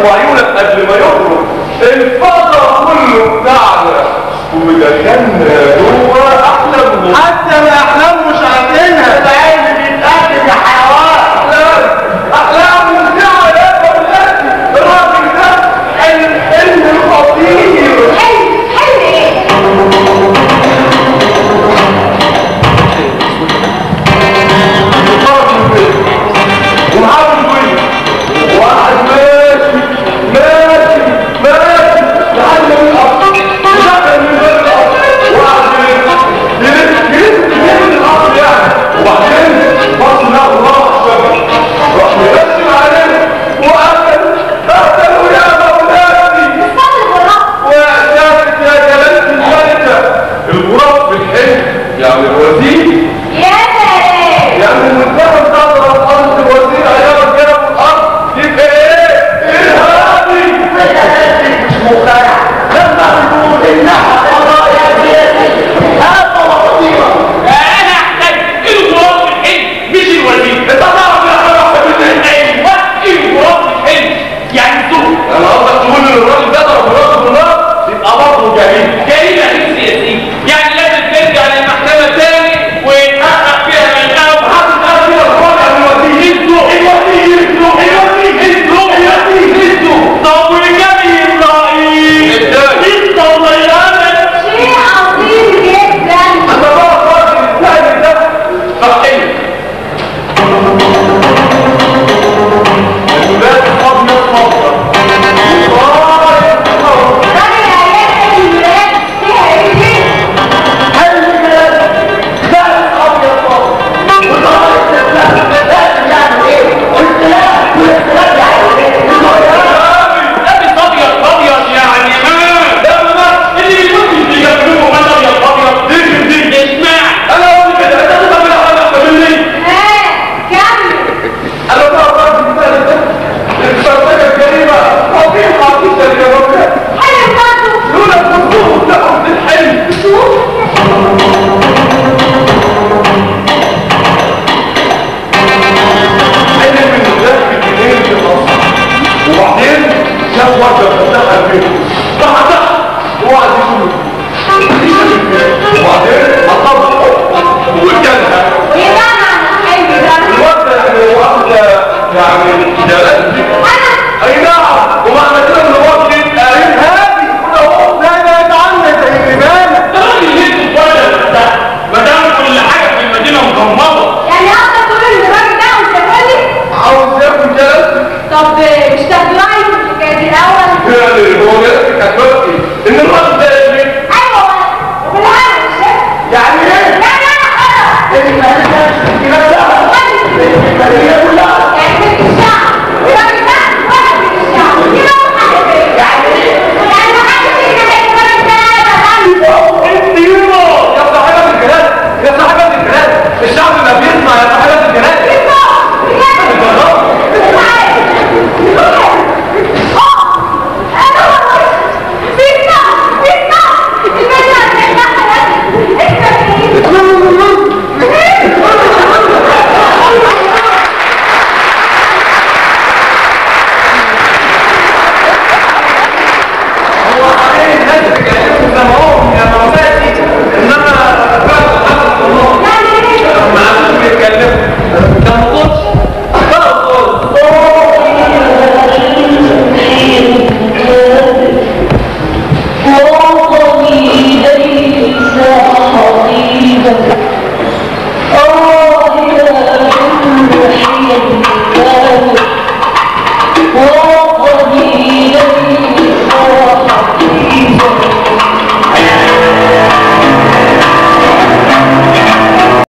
وعيونك قبل ما يخرج الفضل كله بتاعنا ودخلنا جوه احلامهم. حتى الاحلام مش عارفينها. العين بيتقدم يا حيوان. احلام ممتعه يا اولادي. الراجل ده حلم خطير. حلم ايه؟ ومعاه البيت واحد ماشي لحد من الارض ودخل من غير الارض وقعد يلف الارض يعني. وبعدين بص له الله الشجر راح يرسم عليه وقتلوا يا اولادي. وشافت يا جلالة الملكة الغراب في الحلم يعني الوزير. يا سلام. يعني المنتخب تضرب الارض الوزير ايام كده في الارض يبقى ايه؟ ارهابي. مش مقتنع لما بنقول انها قضايا سياسيه هذا وخطيره. انا احتاج الغراب في الحلم مش الوزير. انت تعرف يا اخي واحد من ايوه الغراب في الحلم يعني الزهر. انا قصدك تقول ان الراجل ده ضرب راسه بالنار يبقى برضه جريمه. جريمه غير سياسيه يعني لازم ترجع للمحكمه تاني ويتحقق فيها من الاول. محدش قال كده الراجل الوزير. طب وجميل رأيي انت وضيعنا شيء عظيم جدا. انا بقى الراجل الثاني ده صحيح الولاد فاضيه تفضل راجل عيال الولاد فيها ايه؟ حلم كده ثالث ابيض فاضي وضايق لازم يعمل ايه؟ والاختلاف يعني ايه؟ ابيض يعني اللي يكون بيجيبوه من ابيض دي اسمع انا اقول كده انت تبقى من احلى مني. ها كمل. انا بقى الراجل الثاني ده الفرصه الجريمه فضيحه جدا يا رب. حلم برضه. لولا الخطوط بتاعهم في الحلم حلم انه داخل جنين في القصر وبعدين شاف واحده